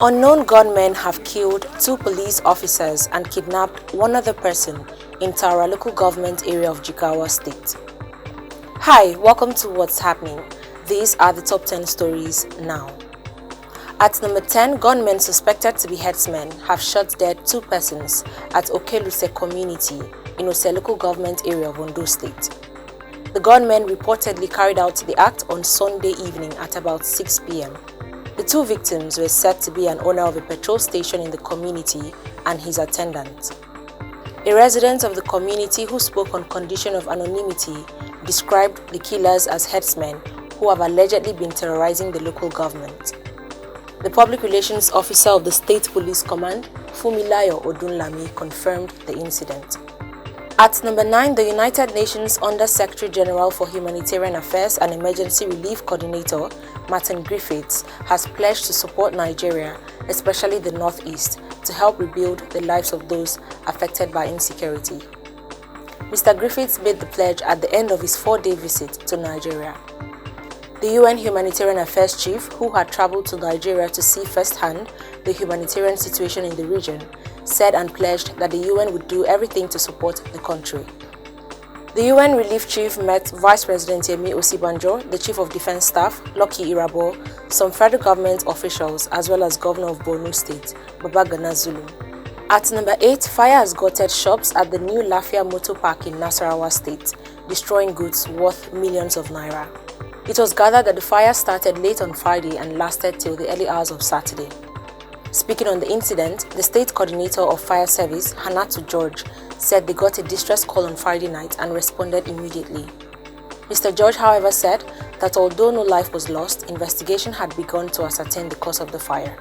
Unknown gunmen have killed 2 police officers and kidnapped 1 other person in Tara local government area of Jigawa State. Hi, welcome to What's Happening. These are the top 10 stories now. At number 10, gunmen suspected to be herdsmen have shot dead 2 persons at Okeluse community in Ose local government area of Ondo State. The gunmen reportedly carried out the act on Sunday evening at about 6 p.m. The 2 victims were said to be an owner of a petrol station in the community and his attendant. A resident of the community who spoke on condition of anonymity described the killers as herdsmen who have allegedly been terrorizing the local government. The public relations officer of the State Police Command, Fumilayo Odunlami, confirmed the incident. At number 9, the United Nations Under-Secretary General for Humanitarian Affairs and Emergency Relief Coordinator, Martin Griffiths, has pledged to support Nigeria, especially the Northeast, to help rebuild the lives of those affected by insecurity. Mr. Griffiths made the pledge at the end of his 4-day visit to Nigeria. The UN Humanitarian Affairs Chief, who had traveled to Nigeria to see firsthand the humanitarian situation in the region, said and pledged that the UN would do everything to support the country. The UN Relief Chief met Vice President Yemi Osibanjo, the Chief of Defense Staff, Lucky Irabo, some federal government officials, as well as Governor of Borno State, Babagana Zulu. At number 8, fire has gutted shops at the new Lafia Motor Park in Nasarawa State, destroying goods worth millions of naira. It was gathered that the fire started late on Friday and lasted till the early hours of Saturday. Speaking on the incident, the State Coordinator of Fire Service, Hanatu George, said they got a distress call on Friday night and responded immediately. Mr. George, however, said that although no life was lost, investigation had begun to ascertain the cause of the fire.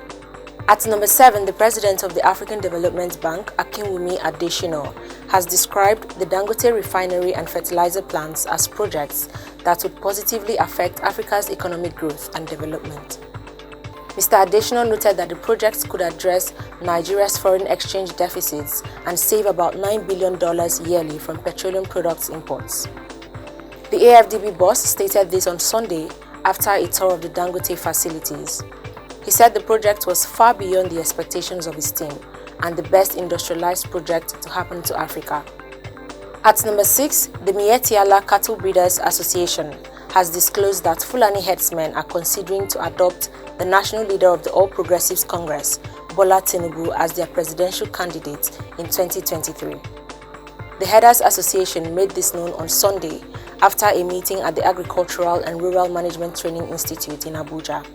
At number 7, the President of the African Development Bank, Akinwumi Adesina, has described the Dangote Refinery and fertilizer plants as projects that would positively affect Africa's economic growth and development. Mr. Adesina noted that the projects could address Nigeria's foreign exchange deficits and save about $9 billion yearly from petroleum products imports. The AFDB boss stated this on Sunday after a tour of the Dangote facilities. He said the project was far beyond the expectations of his team and the best industrialized project to happen to Africa. At number 6, the Mietiala Cattle Breeders Association has disclosed that Fulani herdsmen are considering to adopt the national leader of the All Progressives Congress, Bola Tinubu, as their presidential candidate in 2023. The Herders Association made this known on Sunday after a meeting at the Agricultural and Rural Management Training Institute in Abuja.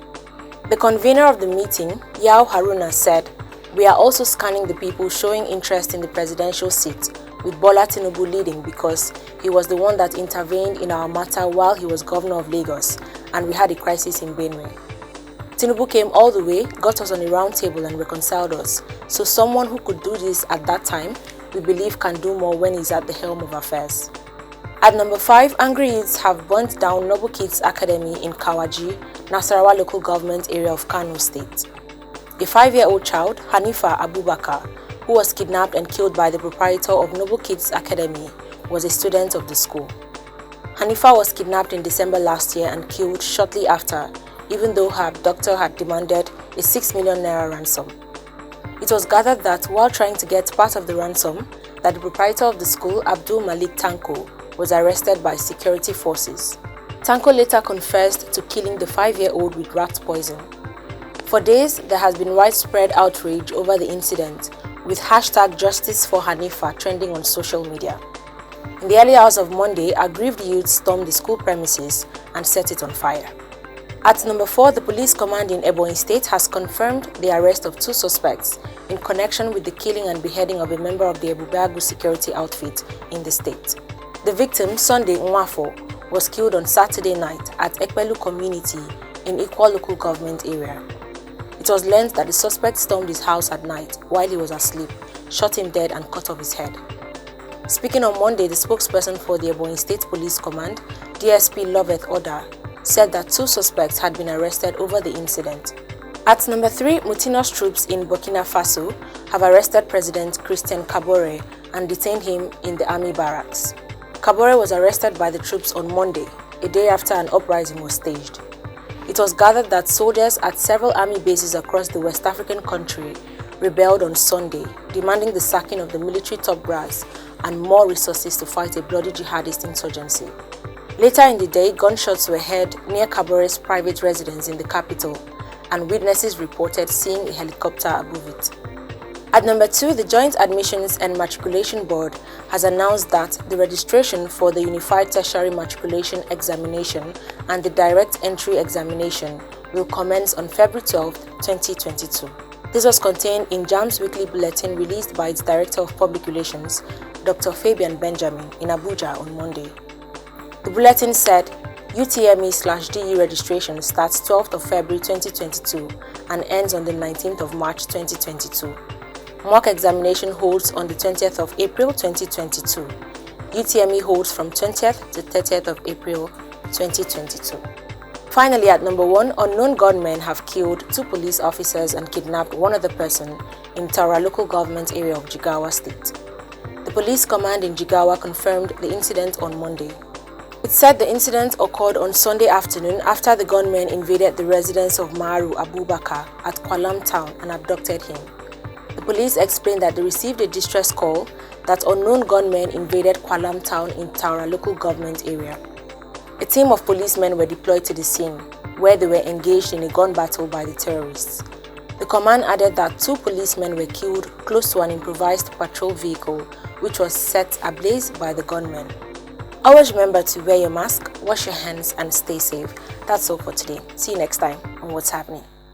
The convener of the meeting, Yao Haruna, said, "We are also scanning the people showing interest in the presidential seat, with Bola Tinubu leading because he was the one that intervened in our matter while he was governor of Lagos and we had a crisis in Benue. Tinubu came all the way, got us on a round table and reconciled us. So someone who could do this at that time, we believe can do more when he's at the helm of affairs." At number 5, Angriest have burnt down Noble Kids Academy in Kawaji, Nasarawa local government area of Kano State. A 5-year-old child, Hanifa Abubakar, who was kidnapped and killed by the proprietor of Noble Kids Academy, was a student of the school. Hanifa was kidnapped in December last year and killed shortly after, even though her abductor had demanded a 6 million naira ransom. It was gathered that while trying to get part of the ransom, that the proprietor of the school, Abdul Malik Tanko, was arrested by security forces. Tanko later confessed to killing the 5-year-old with rat poison. For days, there has been widespread outrage over the incident, with hashtag Justice for Hanifa trending on social media. In the early hours of Monday, aggrieved youths stormed the school premises and set it on fire. At number 4, the police command in Ebonyi State has confirmed the arrest of 2 suspects in connection with the killing and beheading of a member of the Ebubeagu security outfit in the state. The victim, Sunday Nwafo, was killed on Saturday night at Ekpelu community in Ikwa local government area. It was learned that the suspect stormed his house at night while he was asleep, shot him dead and cut off his head. Speaking on Monday, the spokesperson for the Ebonyi State Police Command, DSP Loveth Oda, said that 2 suspects had been arrested over the incident. At number 3, mutinous troops in Burkina Faso have arrested President Christian Kabore and detained him in the army barracks. Kabore was arrested by the troops on Monday, a day after an uprising was staged. It was gathered that soldiers at several army bases across the West African country rebelled on Sunday, demanding the sacking of the military top brass and more resources to fight a bloody jihadist insurgency. Later in the day, gunshots were heard near Kabore's private residence in the capital, and witnesses reported seeing a helicopter above it. At number 2, the Joint Admissions and Matriculation Board has announced that the registration for the Unified Tertiary Matriculation Examination and the Direct Entry Examination will commence on February 12, 2022. This was contained in JAMB's weekly bulletin released by its Director of Public Relations, Dr. Fabian Benjamin, in Abuja on Monday. The bulletin said UTME/DE registration starts 12th of February 2022 and ends on the 19th of March 2022. Mock examination holds on the 20th of April 2022. UTME holds from 20th to 30th of April 2022. Finally, at number 1, unknown gunmen have killed 2 police officers and kidnapped one other person in Taura local government area of Jigawa State. The police command in Jigawa confirmed the incident on Monday. It said the incident occurred on Sunday afternoon after the gunmen invaded the residence of Maru Abubakar at Kwalam town and abducted him. The police explained that they received a distress call that unknown gunmen invaded Kwalam town in Taura local government area. A team of policemen were deployed to the scene, where they were engaged in a gun battle by the terrorists. The command added that 2 policemen were killed close to an improvised patrol vehicle, which was set ablaze by the gunmen. Always remember to wear your mask, wash your hands, and stay safe. That's all for today. See you next time on What's Happening.